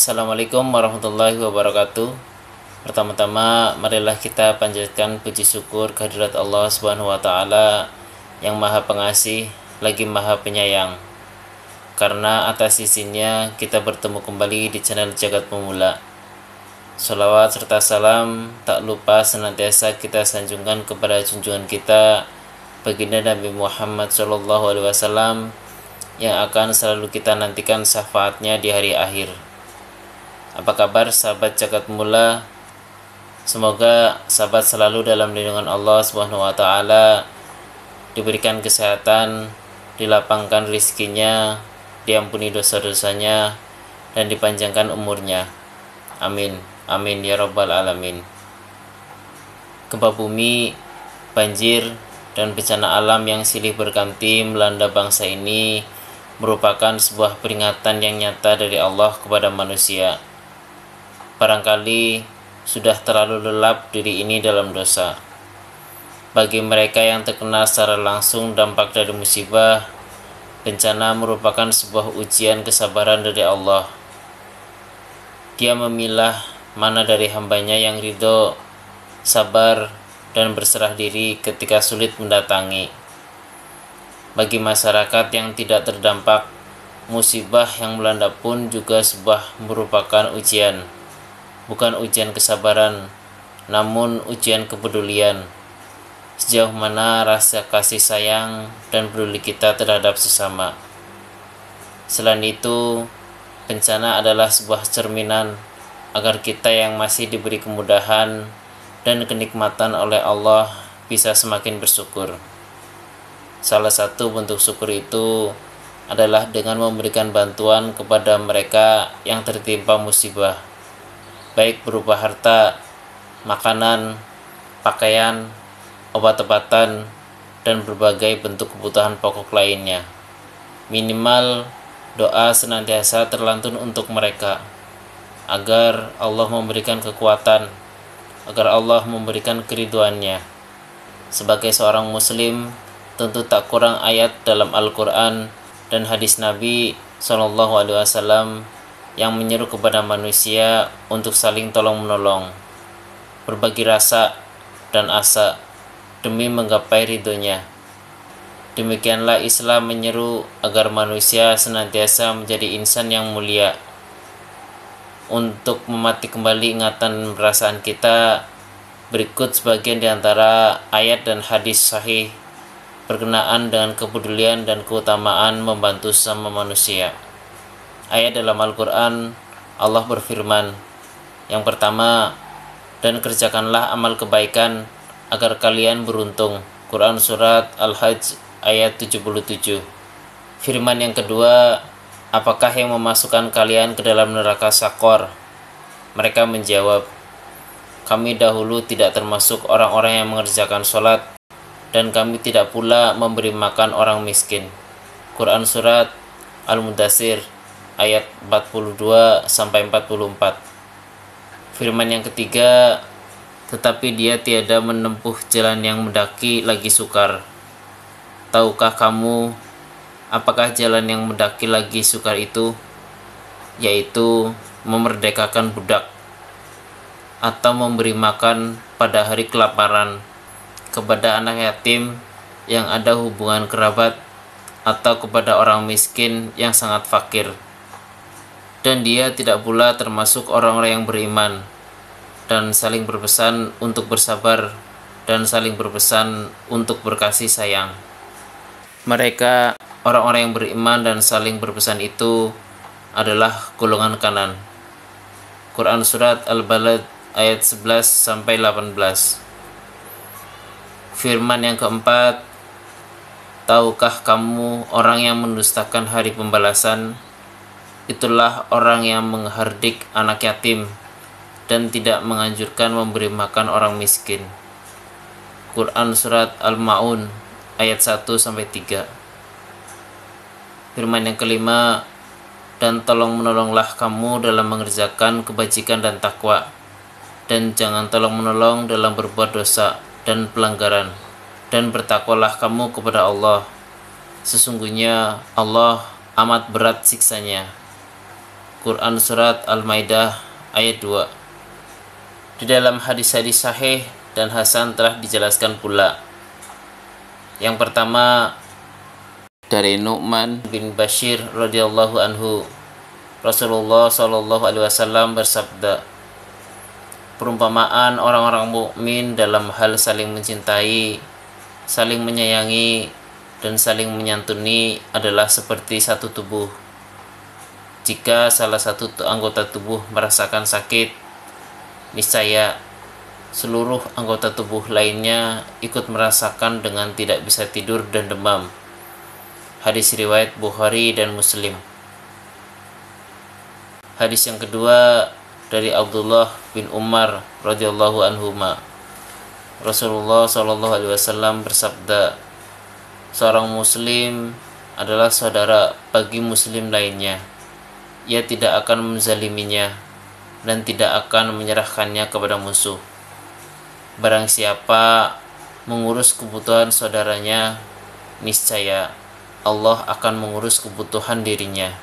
Assalamualaikum warahmatullahi wabarakatuh. Pertama-tama marilah kita panjatkan puji syukur kehadirat Allah Subhanahu wa taala yang Maha Pengasih lagi Maha Penyayang. Karena atas izinnya kita bertemu kembali di channel Jagat Pemula. Sholawat serta salam tak lupa senantiasa kita sanjungkan kepada junjungan kita baginda Nabi Muhammad SAW yang akan selalu kita nantikan syafaatnya di hari akhir. Apa kabar sahabat Jagat Pemula? Semoga sahabat selalu dalam lindungan Allah Subhanahu wa taala, diberikan kesehatan, dilapangkan rizkinya, diampuni dosa-dosanya, dan dipanjangkan umurnya. Amin. Amin ya rabbal alamin. Gempa bumi, banjir, dan bencana alam yang silih berganti melanda bangsa ini merupakan sebuah peringatan yang nyata dari Allah kepada manusia. Barangkali sudah terlalu lelap diri ini dalam dosa. Bagi mereka yang terkena secara langsung dampak dari musibah, bencana merupakan sebuah ujian kesabaran dari Allah. Dia memilah mana dari hambanya yang ridho, sabar, dan berserah diri ketika sulit mendatangi. Bagi masyarakat yang tidak terdampak, musibah yang melanda pun juga merupakan ujian. Bukan ujian kesabaran, namun ujian kepedulian. Sejauh mana rasa kasih sayang dan peduli kita terhadap sesama. Selain itu, bencana adalah sebuah cerminan agar kita yang masih diberi kemudahan dan kenikmatan oleh Allah bisa semakin bersyukur. Salah satu bentuk syukur itu adalah dengan memberikan bantuan kepada mereka yang tertimpa musibah, baik berupa harta, makanan, pakaian, obat-obatan, dan berbagai bentuk kebutuhan pokok lainnya. Minimal doa senantiasa terlantun untuk mereka, agar Allah memberikan kekuatan, agar Allah memberikan keriduannya. Sebagai seorang muslim, tentu tak kurang ayat dalam Al-Quran dan hadis Nabi SAW yang menyeru kepada manusia untuk saling tolong-menolong, berbagi rasa dan asa demi menggapai ridhonya. Demikianlah Islam menyeru agar manusia senantiasa menjadi insan yang mulia. Untuk memati kembali ingatan perasaan kita, berikut sebagian di antara ayat dan hadis sahih berkenaan dengan kepedulian dan keutamaan membantu sesama manusia. Ayat dalam Al-Quran, Allah berfirman, yang pertama, dan kerjakanlah amal kebaikan agar kalian beruntung. Quran Surat Al-Hajj ayat 77. Firman yang kedua, apakah yang memasukkan kalian ke dalam neraka Sakor? Mereka menjawab, kami dahulu tidak termasuk orang-orang yang mengerjakan sholat, dan kami tidak pula memberi makan orang miskin. Quran Surat Al-Mudathir ayat 42-44. Firman yang ketiga, tetapi dia tiada menempuh jalan yang mendaki lagi sukar. Tahukah kamu apakah jalan yang mendaki lagi sukar itu? Yaitu memerdekakan budak, atau memberi makan pada hari kelaparan kepada anak yatim yang ada hubungan kerabat, atau kepada orang miskin yang sangat fakir. Dan dia tidak pula termasuk orang-orang yang beriman dan saling berpesan untuk bersabar dan saling berpesan untuk berkasih sayang. Mereka, orang-orang yang beriman dan saling berpesan itu adalah golongan kanan. Quran Surat Al-Balad ayat 11-18. Firman yang keempat, tahukah kamu orang yang mendustakan hari pembalasan? Itulah orang yang menghardik anak yatim dan tidak menganjurkan memberi makan orang miskin. Quran Surat Al-Ma'un ayat 1-3. Firman yang kelima, dan tolong-menolonglah kamu dalam mengerjakan kebajikan dan takwa, dan jangan tolong-menolong dalam berbuat dosa dan pelanggaran, dan bertakwalah kamu kepada Allah. Sesungguhnya Allah amat berat siksanya. Quran Surat Al-Maidah ayat 2. Di dalam hadis-hadis sahih dan hasan telah dijelaskan pula. Yang pertama, dari Nu'man bin Bashir radhiyallahu anhu, Rasulullah shallallahu alaihi wasallam bersabda, perumpamaan orang-orang mukmin dalam hal saling mencintai, saling menyayangi, dan saling menyantuni adalah seperti satu tubuh. Jika salah satu anggota tubuh merasakan sakit, niscaya seluruh anggota tubuh lainnya ikut merasakan dengan tidak bisa tidur dan demam. Hadis riwayat Bukhari dan Muslim. Hadis yang kedua dari Abdullah bin Umar radhiyallahu anhuma. Rasulullah shallallahu alaihi wasallam bersabda, seorang muslim adalah saudara bagi muslim lainnya. Ia tidak akan menzaliminya dan tidak akan menyerahkannya kepada musuh. Barang siapa mengurus kebutuhan saudaranya, niscaya Allah akan mengurus kebutuhan dirinya.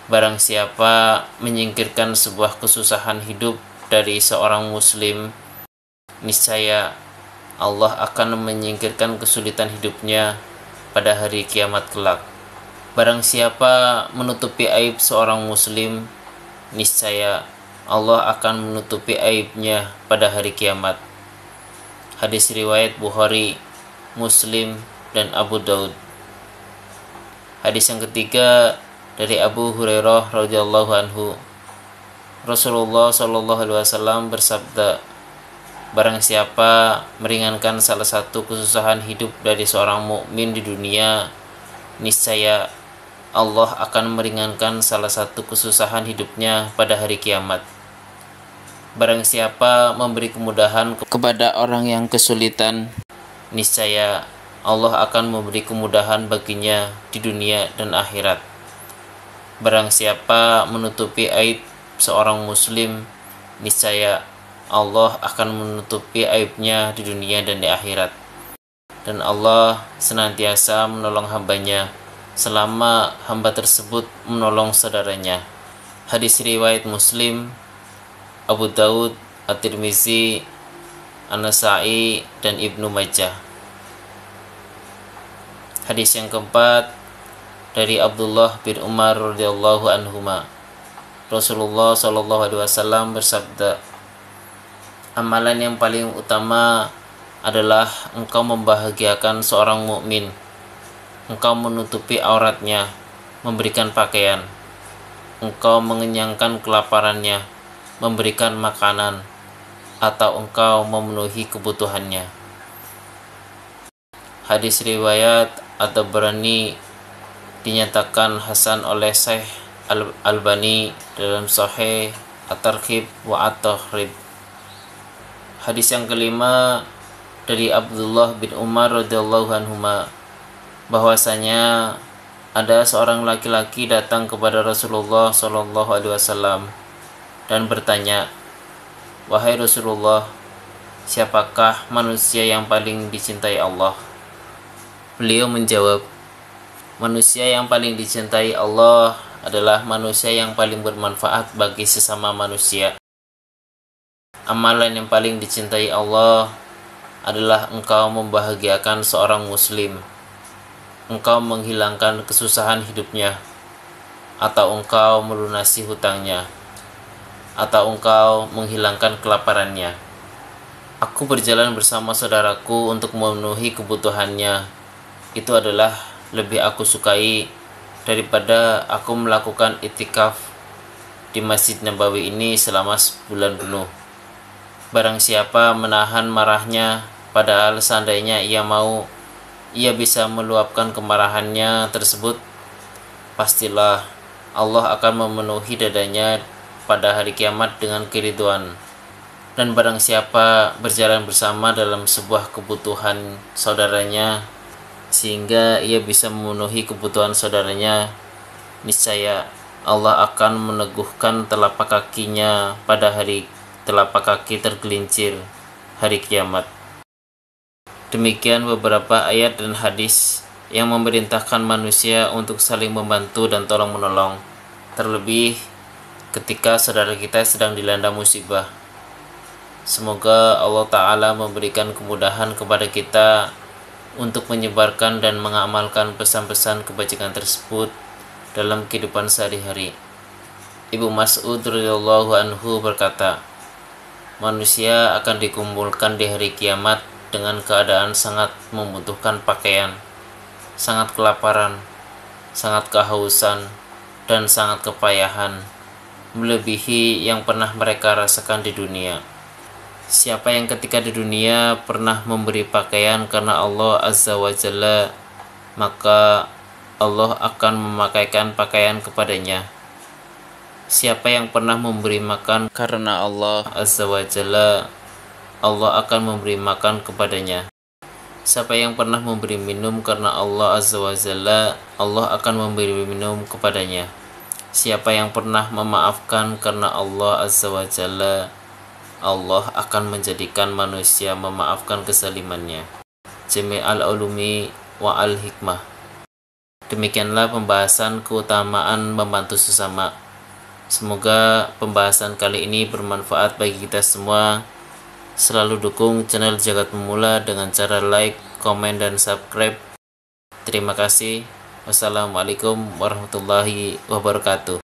Barang siapa menyingkirkan sebuah kesusahan hidup dari seorang muslim, niscaya Allah akan menyingkirkan kesulitan hidupnya pada hari kiamat kelak. Barang siapa menutupi aib seorang muslim, niscaya Allah akan menutupi aibnya pada hari kiamat. Hadis riwayat Bukhari, Muslim, dan Abu Daud. Hadis yang ketiga dari Abu Hurairah radhiyallahu anhu. Rasulullah shallallahu alaihi wasallam bersabda, barang siapa meringankan salah satu kesusahan hidup dari seorang mukmin di dunia, niscaya Allah akan meringankan salah satu kesusahan hidupnya pada hari kiamat. Barang siapa memberi kemudahan kepada orang yang kesulitan, niscaya Allah akan memberi kemudahan baginya di dunia dan akhirat. Barang siapa menutupi aib seorang muslim, niscaya Allah akan menutupi aibnya di dunia dan di akhirat. Dan Allah senantiasa menolong hambanya selama hamba tersebut menolong saudaranya. Hadis riwayat Muslim, Abu Daud, At-Tirmizi, An-Nasa'i, dan Ibnu Majah. Hadis yang keempat dari Abdullah bin Umar radhiyallahu anhuma. Rasulullah shallallahu alaihi wasallam bersabda, amalan yang paling utama adalah engkau membahagiakan seorang mukmin. Engkau menutupi auratnya, memberikan pakaian. Engkau mengenyangkan kelaparannya, memberikan makanan, atau engkau memenuhi kebutuhannya. Hadis riwayat At-Tabrani dinyatakan hasan oleh Syekh Al-Albani dalam Sahih At-Targhib wa At-Tarhib. Hadis yang kelima dari Abdullah bin Umar radhiyallahu anhuma, bahwasanya ada seorang laki-laki datang kepada Rasulullah shallallahu alaihi wasallam dan bertanya, wahai Rasulullah, siapakah manusia yang paling dicintai Allah? Beliau menjawab, manusia yang paling dicintai Allah adalah manusia yang paling bermanfaat bagi sesama manusia. Amalan yang paling dicintai Allah adalah engkau membahagiakan seorang muslim, engkau menghilangkan kesusahan hidupnya, atau engkau melunasi hutangnya, atau engkau menghilangkan kelaparannya. Aku berjalan bersama saudaraku untuk memenuhi kebutuhannya. Itu adalah lebih aku sukai daripada aku melakukan itikaf di Masjid Nabawi ini selama sebulan penuh. Barang siapa menahan marahnya, padahal seandainya ia mau, ia bisa meluapkan kemarahannya tersebut, pastilah Allah akan memenuhi dadanya pada hari kiamat dengan keridhaan. Dan barang siapa berjalan bersama dalam sebuah kebutuhan saudaranya, sehingga ia bisa memenuhi kebutuhan saudaranya, niscaya Allah akan meneguhkan telapak kakinya pada hari telapak kaki tergelincir hari kiamat. Demikian beberapa ayat dan hadis yang memerintahkan manusia untuk saling membantu dan tolong menolong. Terlebih ketika saudara kita sedang dilanda musibah. Semoga Allah Ta'ala memberikan kemudahan kepada kita untuk menyebarkan dan mengamalkan pesan-pesan kebajikan tersebut dalam kehidupan sehari-hari. Ibnu Mas'ud radhiyallahu anhu berkata, manusia akan dikumpulkan di hari kiamat dengan keadaan sangat membutuhkan pakaian, sangat kelaparan, sangat kehausan, dan sangat kepayahan, melebihi yang pernah mereka rasakan di dunia. Siapa yang ketika di dunia pernah memberi pakaian karena Allah Azza wa Jalla, maka Allah akan memakaikan pakaian kepadanya. Siapa yang pernah memberi makan karena Allah Azza wa Jalla, Allah akan memberi makan kepadanya. Siapa yang pernah memberi minum karena Allah Azza wa Jalla, Allah akan memberi minum kepadanya. Siapa yang pernah memaafkan karena Allah Azza wa Jalla, Allah akan menjadikan manusia memaafkan kezalimannya. Jami' al-Ulumi wa al-Hikmah. Demikianlah pembahasan keutamaan membantu sesama. Semoga pembahasan kali ini bermanfaat bagi kita semua. Selalu dukung channel Jagat Pemula dengan cara like, komen, dan subscribe. Terima kasih. Wassalamualaikum warahmatullahi wabarakatuh.